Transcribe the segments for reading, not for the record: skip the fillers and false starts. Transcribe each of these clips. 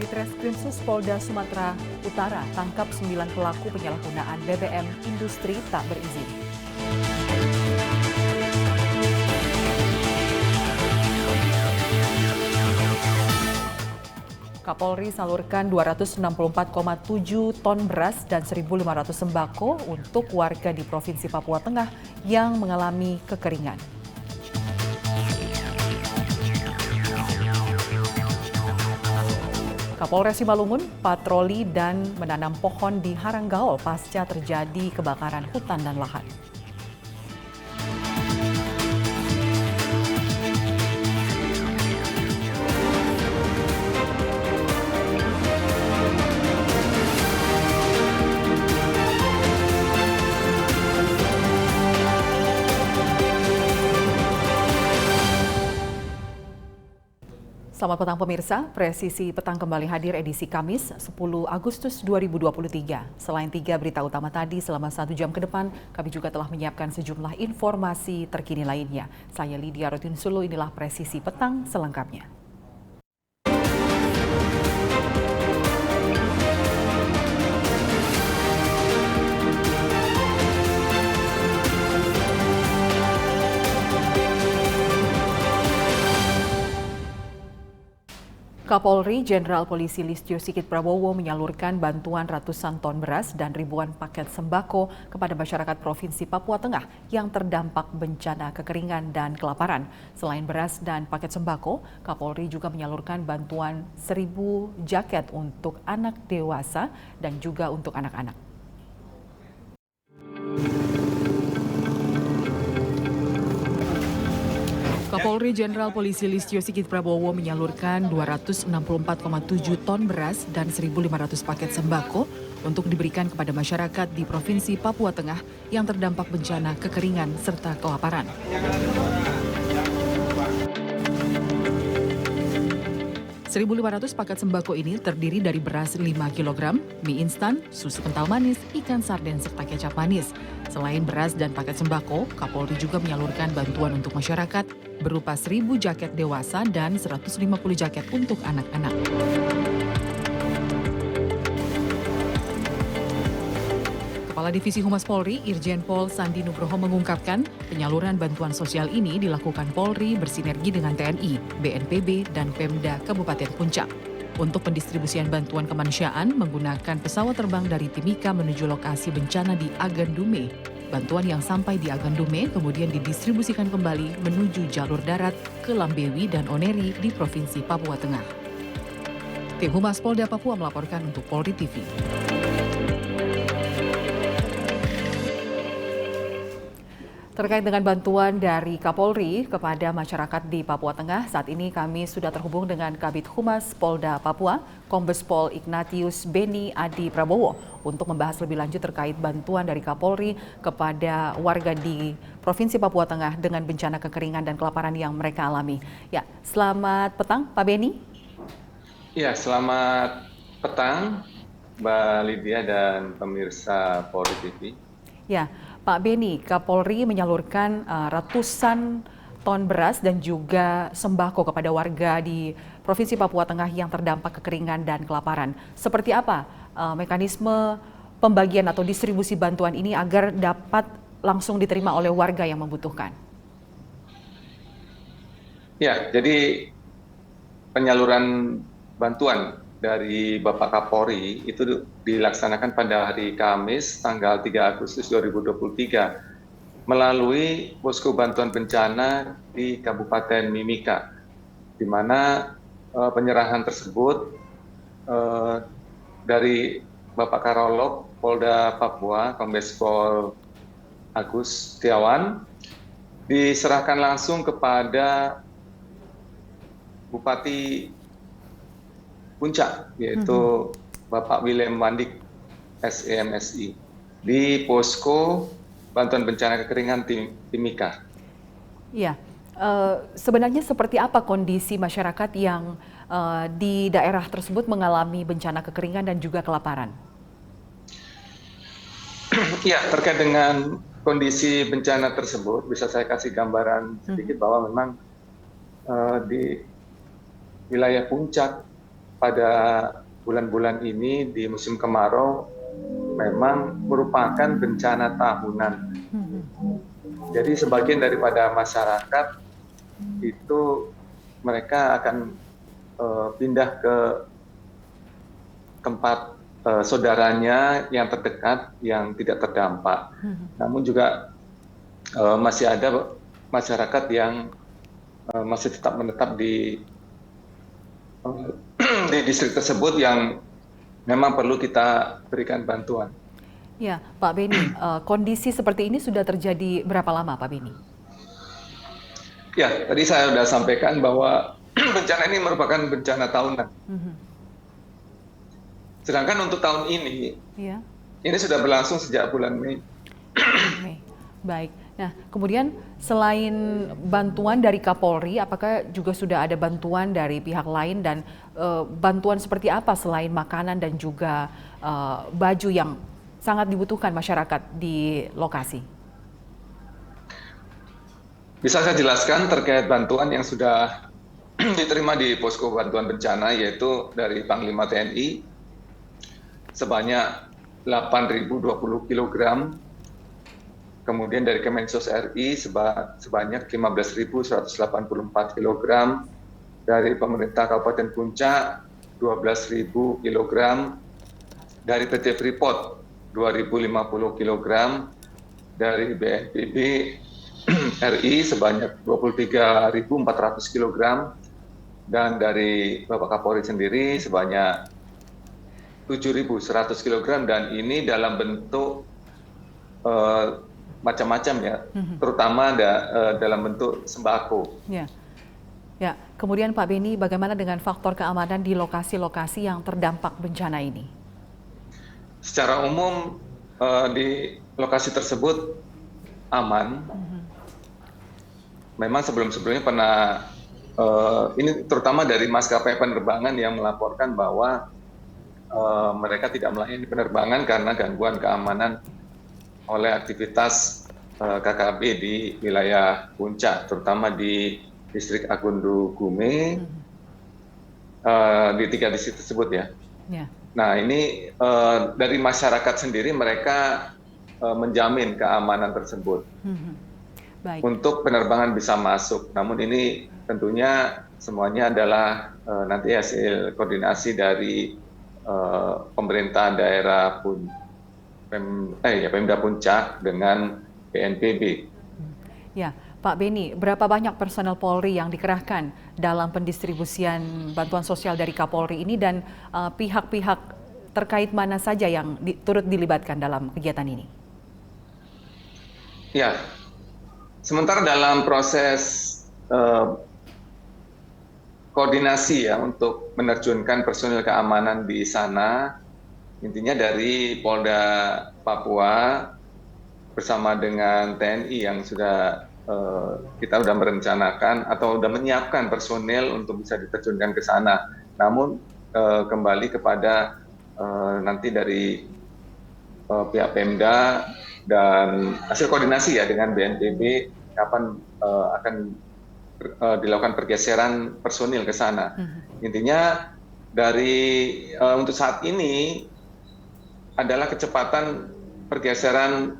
Ditreskrimsus Polda Sumatera Utara tangkap 9 pelaku penyalahgunaan BBM industri tak berizin. Kapolri salurkan 264,7 ton beras dan 1.500 sembako untuk warga di Provinsi Papua Tengah yang mengalami kekeringan. Kapolres Simalungun patroli dan menanam pohon di Haranggaol pasca terjadi kebakaran hutan dan lahan. Selamat petang pemirsa, Presisi Petang kembali hadir edisi Kamis 10 Agustus 2023. Selain 3 berita utama tadi, selama 1 jam ke depan, kami juga telah menyiapkan sejumlah informasi terkini lainnya. Saya Lydia Rotinsulu, inilah Presisi Petang selengkapnya. Kapolri Jenderal Polisi Listio Sigit Prabowo menyalurkan bantuan ratusan ton beras dan ribuan paket sembako kepada masyarakat Provinsi Papua Tengah yang terdampak bencana kekeringan dan kelaparan. Selain beras dan paket sembako, Kapolri juga menyalurkan bantuan 1.000 jaket untuk anak dewasa dan juga untuk anak-anak. Kapolri Jenderal Polisi Listio Sigit Prabowo menyalurkan 264,7 ton beras dan 1.500 paket sembako untuk diberikan kepada masyarakat di Provinsi Papua Tengah yang terdampak bencana kekeringan serta kelaparan. 1.500 paket sembako ini terdiri dari beras 5 kg, mie instan, susu kental manis, ikan sarden, serta kecap manis. Selain beras dan paket sembako, Kapolri juga menyalurkan bantuan untuk masyarakat berupa 1.000 jaket dewasa dan 150 jaket untuk anak-anak. Kepala Divisi Humas Polri, Irjen Pol Sandi Nugroho mengungkapkan, penyaluran bantuan sosial ini dilakukan Polri bersinergi dengan TNI, BNPB, dan Pemda Kabupaten Puncak. Untuk pendistribusian bantuan kemanusiaan menggunakan pesawat terbang dari Timika menuju lokasi bencana di Agandume. Bantuan yang sampai di Agandume kemudian didistribusikan kembali menuju jalur darat ke Lambewi dan Oneri di Provinsi Papua Tengah. Tim Humas Polda Papua melaporkan untuk Polri TV. Terkait dengan bantuan dari Kapolri kepada masyarakat di Papua Tengah, saat ini kami sudah terhubung dengan Kabid Humas Polda Papua, Kombes Pol Ignatius Beni Adi Prabowo, untuk membahas lebih lanjut terkait bantuan dari Kapolri kepada warga di Provinsi Papua Tengah dengan bencana kekeringan dan kelaparan yang mereka alami. Ya, selamat petang Pak Beni. Ya, selamat petang Mbak Lydia dan pemirsa Polri TV. Ya, Pak Beni, Kapolri menyalurkan ratusan ton beras dan juga sembako kepada warga di Provinsi Papua Tengah yang terdampak kekeringan dan kelaparan. Seperti apa mekanisme pembagian atau distribusi bantuan ini agar dapat langsung diterima oleh warga yang membutuhkan? Ya, jadi penyaluran bantuan dari Bapak Kapolri itu dilaksanakan pada hari Kamis tanggal 3 Agustus 2023 melalui posko bantuan bencana di Kabupaten Mimika, di mana penyerahan tersebut dari Bapak Karolog Polda Papua, Kombes Pol Agus Setiawan, diserahkan langsung kepada Bupati Puncak, yaitu Bapak Willem Wandik, SEMSI, di posko bantuan bencana kekeringan Timika. Iya, sebenarnya seperti apa kondisi masyarakat yang di daerah tersebut mengalami bencana kekeringan dan juga kelaparan? Ya, terkait dengan kondisi bencana tersebut, bisa saya kasih gambaran sedikit bahwa memang di wilayah Puncak pada bulan-bulan ini di musim kemarau memang merupakan bencana tahunan. Jadi sebagian daripada masyarakat itu mereka akan pindah ke tempat saudaranya yang terdekat yang tidak terdampak. Namun juga masih ada masyarakat yang masih tetap menetap di distrik tersebut yang memang perlu kita berikan bantuan. Ya, Pak Beni, kondisi seperti ini sudah terjadi berapa lama, Pak Beni? Ya, tadi saya sudah sampaikan bahwa bencana ini merupakan bencana tahunan. Sedangkan untuk tahun ini, ini sudah berlangsung sejak bulan Mei. Baik. Nah, kemudian selain bantuan dari Kapolri, apakah juga sudah ada bantuan dari pihak lain dan bantuan seperti apa selain makanan dan juga baju yang sangat dibutuhkan masyarakat di lokasi? Bisa saya jelaskan terkait bantuan yang sudah diterima di posko bantuan bencana, yaitu dari Panglima TNI sebanyak 8.020 kg, kemudian dari Kemensos RI sebanyak 15.184 kg, dari pemerintah Kabupaten Puncak 12.000 kg, dari PT Freeport 2.050 kg, dari BNPB RI sebanyak 23.400 kg, dan dari Bapak Kapolri sendiri sebanyak 7.100 kg, dan ini dalam bentuk macam-macam ya, terutama dalam bentuk sembako. Ya, kemudian Pak Beni, bagaimana dengan faktor keamanan di lokasi-lokasi yang terdampak bencana ini? Secara umum di lokasi tersebut aman. Memang sebelum-sebelumnya pernah ini terutama dari maskapai penerbangan yang melaporkan bahwa mereka tidak melayani penerbangan karena gangguan keamanan oleh aktivitas KKB di wilayah Puncak, terutama di distrik Agundu Gume, di 3 distrik tersebut ya. Nah ini dari masyarakat sendiri mereka menjamin keamanan tersebut untuk penerbangan bisa masuk. Namun ini tentunya semuanya adalah nanti hasil koordinasi dari pemerintah daerah Pemda Puncak dengan BNPB. Ya, Pak Beni, berapa banyak personel Polri yang dikerahkan dalam pendistribusian bantuan sosial dari Kapolri ini, dan pihak-pihak terkait mana saja yang turut dilibatkan dalam kegiatan ini? Ya, sementara dalam proses koordinasi ya untuk menerjunkan personil keamanan di sana, intinya dari Polda Papua bersama dengan TNI yang sudah kita sudah merencanakan atau sudah menyiapkan personil untuk bisa diterjunkan ke sana. Namun kembali kepada nanti dari pihak Pemda dan hasil koordinasi ya dengan BNPB kapan akan dilakukan pergeseran personil ke sana. Intinya dari untuk saat ini adalah kecepatan pergeseran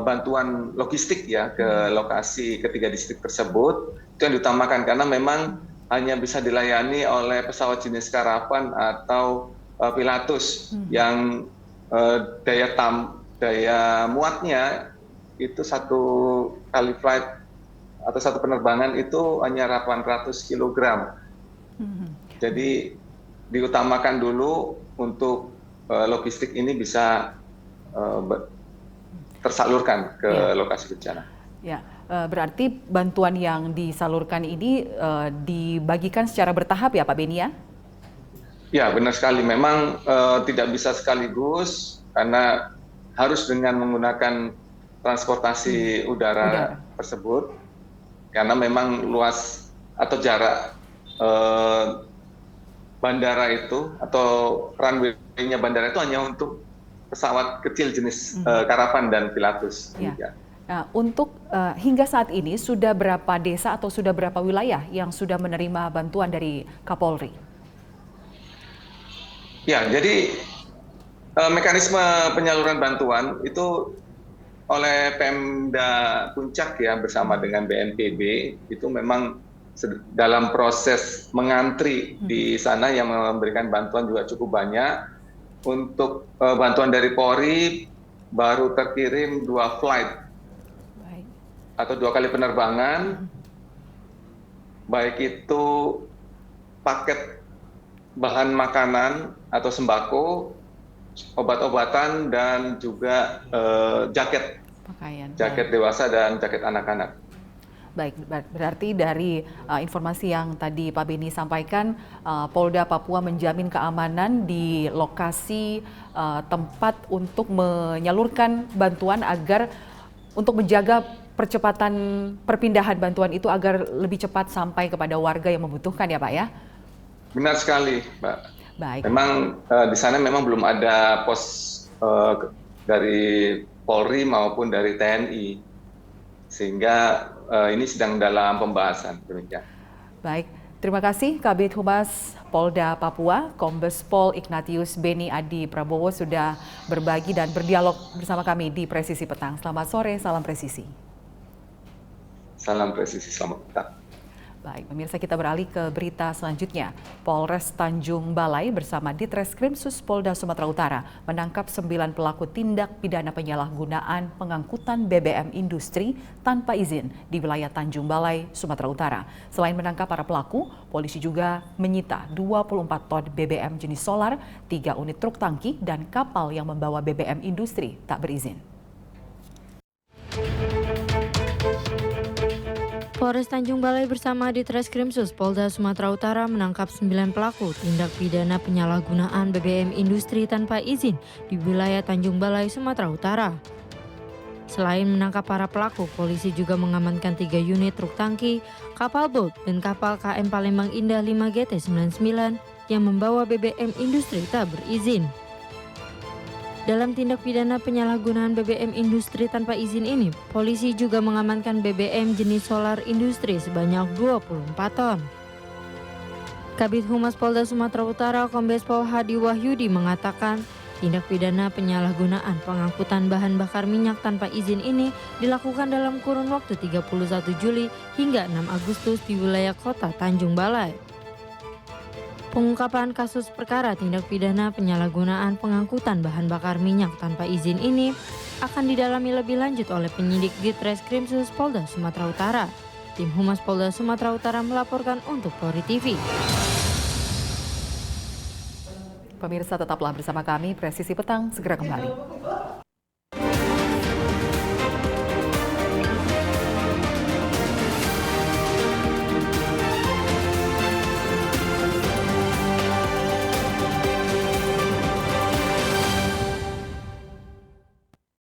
bantuan logistik ya ke lokasi ketiga distrik tersebut, itu yang diutamakan karena memang hanya bisa dilayani oleh pesawat jenis Karavan atau Pilatus yang daya muatnya itu satu kali flight atau satu penerbangan itu hanya 800 kg. Jadi diutamakan dulu untuk logistik ini bisa tersalurkan ke lokasi bencana. Ya, berarti bantuan yang disalurkan ini dibagikan secara bertahap ya Pak Beni ya? Ya, benar sekali. Memang tidak bisa sekaligus karena harus dengan menggunakan transportasi udara tersebut, karena memang luas atau jarak bandara itu atau runway-nya bandara itu hanya untuk pesawat kecil jenis Karavan dan Pilatus. Ya. Nah, untuk hingga saat ini sudah berapa desa atau sudah berapa wilayah yang sudah menerima bantuan dari Kapolri? Ya, jadi mekanisme penyaluran bantuan itu oleh Pemda Puncak ya bersama dengan BNPB itu memang dalam proses mengantri di sana yang memberikan bantuan juga cukup banyak. Untuk bantuan dari Polri baru terkirim 2 flight atau 2 kali penerbangan, baik itu paket bahan makanan atau sembako, obat-obatan, dan juga jaket dewasa dan jaket anak-anak. Baik, berarti dari informasi yang tadi Pak Beni sampaikan, Polda Papua menjamin keamanan di lokasi tempat untuk menyalurkan bantuan agar untuk menjaga percepatan perpindahan bantuan itu agar lebih cepat sampai kepada warga yang membutuhkan ya Pak ya? Benar sekali, Mbak. Baik. Memang di sana memang belum ada pos dari Polri maupun dari TNI, sehingga ini sedang dalam pembahasan. Demikian. Baik, terima kasih Kabid Humas Polda Papua, Kombes Pol Ignatius Beni Adi Prabowo sudah berbagi dan berdialog bersama kami di Presisi Petang. Selamat sore, salam presisi. Salam presisi, selamat petang. Baik, pemirsa, kita beralih ke berita selanjutnya. Polres Tanjung Balai bersama Ditreskrimsus Polda Sumatera Utara menangkap 9 pelaku tindak pidana penyalahgunaan pengangkutan BBM industri tanpa izin di wilayah Tanjung Balai, Sumatera Utara. Selain menangkap para pelaku, polisi juga menyita 24 ton BBM jenis solar, 3 unit truk tangki, dan kapal yang membawa BBM industri tak berizin. Polres Tanjung Balai bersama Ditreskrimsus Polda Sumatera Utara menangkap 9 pelaku tindak pidana penyalahgunaan BBM industri tanpa izin di wilayah Tanjung Balai, Sumatera Utara. Selain menangkap para pelaku, polisi juga mengamankan 3 unit truk tangki, kapal boat, dan kapal KM Palembang Indah 5 GT99 yang membawa BBM industri tak berizin. Dalam tindak pidana penyalahgunaan BBM industri tanpa izin ini, polisi juga mengamankan BBM jenis solar industri sebanyak 24 ton. Kabid Humas Polda Sumatera Utara Kombes Pol Hadi Wahyudi mengatakan, tindak pidana penyalahgunaan pengangkutan bahan bakar minyak tanpa izin ini dilakukan dalam kurun waktu 31 Juli hingga 6 Agustus di wilayah kota Tanjung Balai. Pengungkapan kasus perkara tindak pidana penyalahgunaan pengangkutan bahan bakar minyak tanpa izin ini akan didalami lebih lanjut oleh penyidik Ditreskrimsus Polda Sumatera Utara. Tim Humas Polda Sumatera Utara melaporkan untuk Polri TV. Pemirsa, tetaplah bersama kami, Presisi Petang segera kembali.